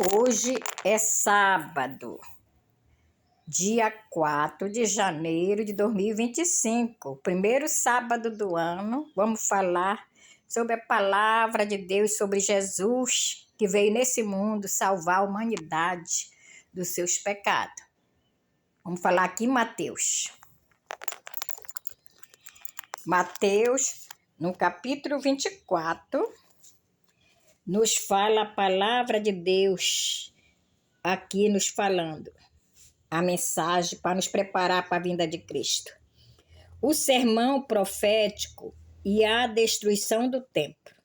Hoje é sábado, dia 4 de janeiro de 2025, primeiro sábado do ano. Vamos falar sobre a palavra de Deus, sobre Jesus, que veio nesse mundo salvar a humanidade dos seus pecados. Vamos falar aqui em Mateus. Mateus, no capítulo 24, nos fala a palavra de Deus aqui nos falando a mensagem para nos preparar para a vinda de Cristo. O sermão profético e a destruição do templo.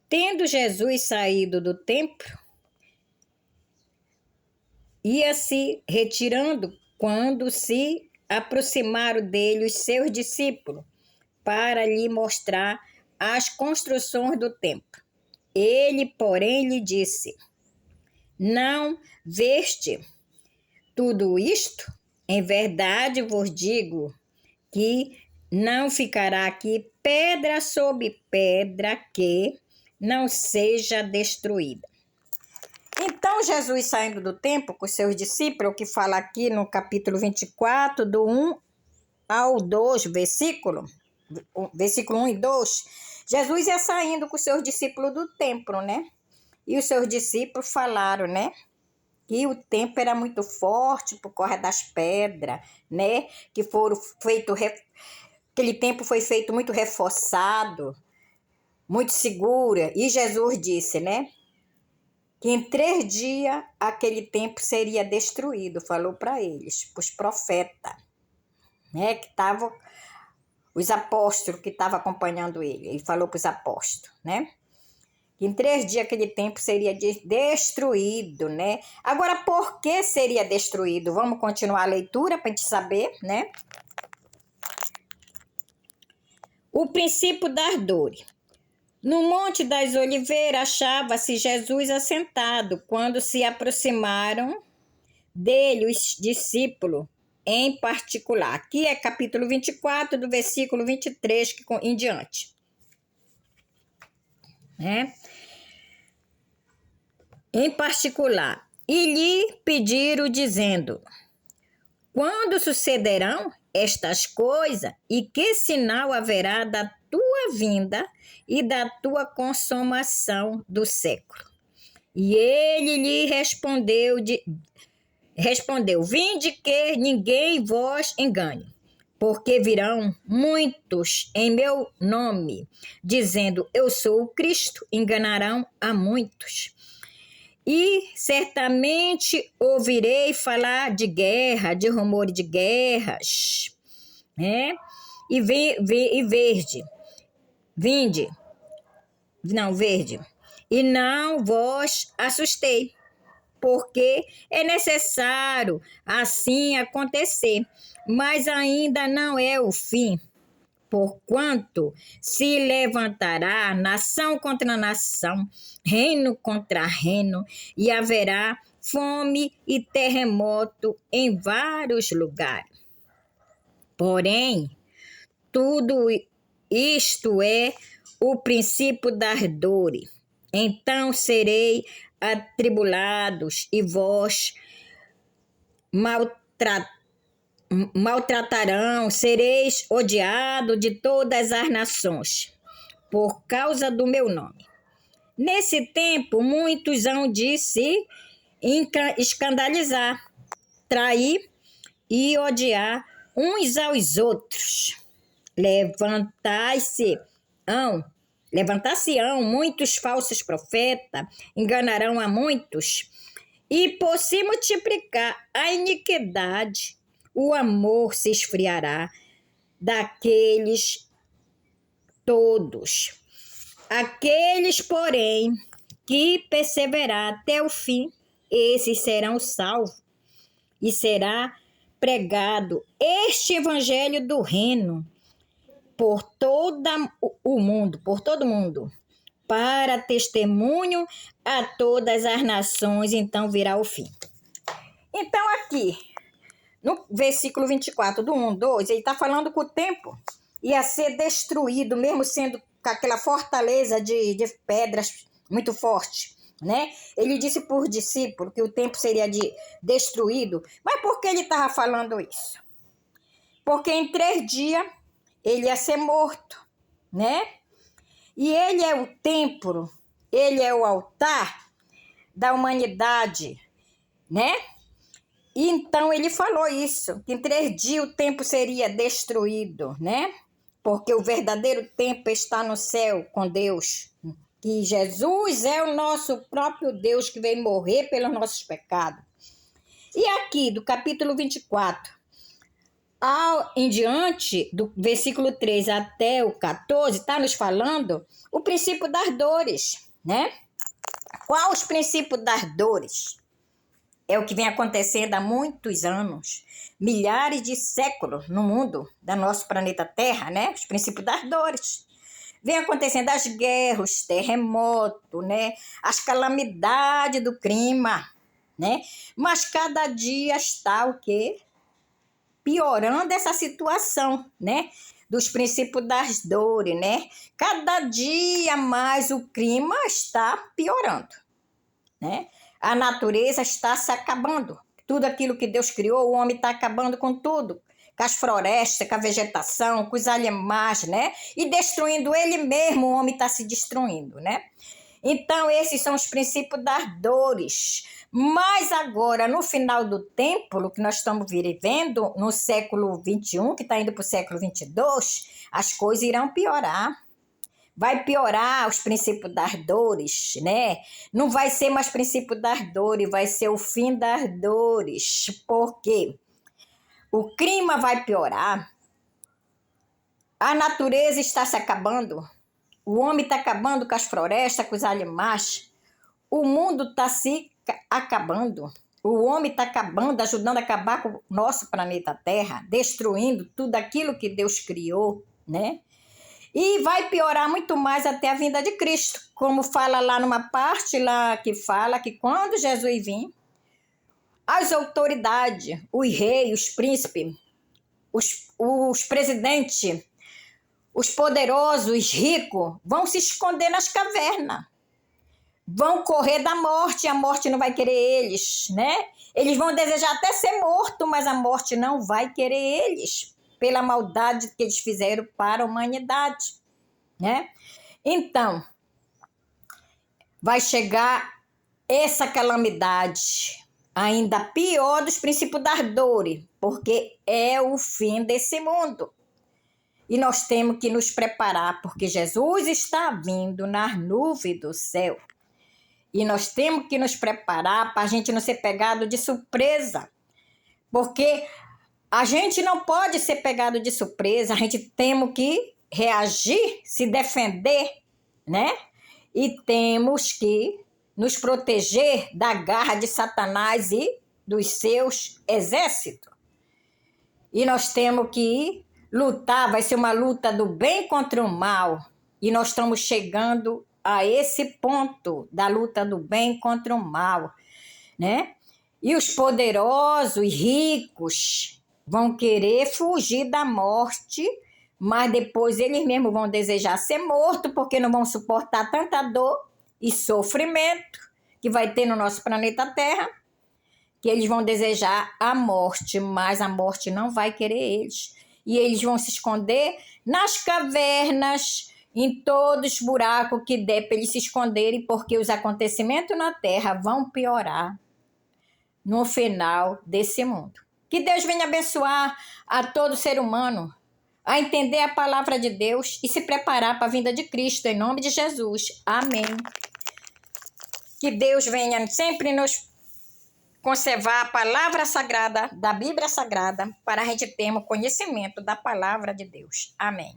Tendo Jesus saído do templo, ia se retirando quando se aproximaram dele os seus discípulos para lhe mostrar as construções do templo. Ele, porém, lhe disse: não veste tudo isto? Em verdade vos digo que não ficará aqui pedra sobre pedra que não seja destruída. Então, Jesus saindo do templo com seus discípulos, que fala aqui no capítulo 24, do 1 ao 2, versículo 1 e 2, Jesus ia saindo com seus discípulos do templo, né? E os seus discípulos falaram, né? Que o templo era muito forte por causa das pedras, né? Que foram feito, aquele templo foi feito muito reforçado, muito segura. E Jesus disse, né? Que em 3 dias aquele templo seria destruído. Falou para eles, para os profetas, né? Que estavam, os apóstolos que estavam acompanhando ele. Ele falou para os apóstolos, né? Que em 3 dias aquele templo seria destruído, né? Agora, por que seria destruído? Vamos continuar a leitura para a gente saber, né? O princípio das dores. No Monte das Oliveiras achava-se Jesus assentado quando se aproximaram dele os discípulos em particular. Aqui é capítulo 24, do versículo 23 em diante. Né? Em particular, e lhe pediram, dizendo: quando sucederão estas coisas, e que sinal haverá da tua vinda e da tua consumação do século? E ele lhe respondeu: vinde que ninguém vos engane, porque virão muitos em meu nome, dizendo: eu sou o Cristo, enganarão a muitos. E certamente ouvirei falar de guerra, de rumores de guerras, né? Verde. E não vos assustei, porque é necessário assim acontecer, mas ainda não é o fim. Porquanto se levantará nação contra nação, reino contra reino, e haverá fome e terremoto em vários lugares. Porém, tudo isto é o princípio das dores. Então serei atribulados e vós maltratarão, sereis odiados de todas as nações, por causa do meu nome. Nesse tempo, muitos hão de se escandalizar, trair e odiar uns aos outros. Levantar-se-ão muitos falsos profetas, enganarão a muitos, e por se multiplicar a iniquidade, o amor se esfriará daqueles todos. Aqueles, porém, que perseverar até o fim, esses serão salvos. E será pregado este evangelho do reino por todo o mundo, para testemunho a todas as nações, então virá o fim. Então aqui, no versículo 24, do 1, 2, ele está falando que o templo ia ser destruído, mesmo sendo com aquela fortaleza de pedras muito forte. né? Ele disse por discípulo que o templo seria destruído. Mas por que ele estava falando isso? Porque em 3 dias ele ia ser morto, né? E ele é o templo, ele é o altar da humanidade, né? E então ele falou isso, que em 3 dias o templo seria destruído, né? Porque o verdadeiro templo está no céu com Deus. Que Jesus é o nosso próprio Deus que veio morrer pelos nossos pecados. E aqui, do capítulo 24, em diante, do versículo 3 até o 14, está nos falando o princípio das dores, né? Qual os princípios das dores? É o que vem acontecendo há muitos anos, milhares de séculos no mundo, do nosso planeta Terra, né? Os princípios das dores. Vem acontecendo as guerras, os terremotos, né? As calamidades do clima, né? Mas cada dia está o quê? Piorando essa situação, né? Dos princípios das dores, né? Cada dia mais o clima está piorando, né? A natureza está se acabando. Tudo aquilo que Deus criou, o homem está acabando com tudo. Com as florestas, com a vegetação, com os animais, né? E destruindo ele mesmo, o homem está se destruindo, né? Então, esses são os princípios das dores. Mas agora, no final do templo, que nós estamos vivendo, no século XXI, que está indo para o século XXII, as coisas irão piorar. Vai piorar os princípios das dores, né? Não vai ser mais princípio das dores, vai ser o fim das dores. Por quê? O clima vai piorar, a natureza está se acabando, o homem está acabando com as florestas, com os animais, o mundo está se acabando, o homem está acabando, ajudando a acabar com o nosso planeta Terra, destruindo tudo aquilo que Deus criou, né? E vai piorar muito mais até a vinda de Cristo, como fala lá numa parte lá que fala que quando Jesus vir, as autoridades, os reis, os príncipes, os presidentes, os poderosos, os ricos, vão se esconder nas cavernas. Vão correr da morte, a morte não vai querer eles, né? Eles vão desejar até ser mortos, mas a morte não vai querer eles, pela maldade que eles fizeram para a humanidade, né? Então, vai chegar essa calamidade, ainda pior dos princípios das dores, porque é o fim desse mundo. E nós temos que nos preparar, porque Jesus está vindo nas nuvens do céu. E nós temos que nos preparar para a gente não ser pegado de surpresa. Porque a gente não pode ser pegado de surpresa, a gente tem que reagir, se defender, né? E temos que nos proteger da garra de Satanás e dos seus exércitos. E nós temos que lutar, vai ser uma luta do bem contra o mal. E nós estamos chegando a esse ponto da luta do bem contra o mal, né? E os poderosos e ricos vão querer fugir da morte, mas depois eles mesmos vão desejar ser mortos, porque não vão suportar tanta dor e sofrimento que vai ter no nosso planeta Terra, que eles vão desejar a morte, mas a morte não vai querer eles. E eles vão se esconder nas cavernas, em todos os buracos que der para eles se esconderem, porque os acontecimentos na Terra vão piorar no final desse mundo. Que Deus venha abençoar a todo ser humano a entender a palavra de Deus e se preparar para a vinda de Cristo, em nome de Jesus. Amém. Que Deus venha sempre nos conservar a palavra sagrada, da Bíblia Sagrada, para a gente termos conhecimento da palavra de Deus. Amém.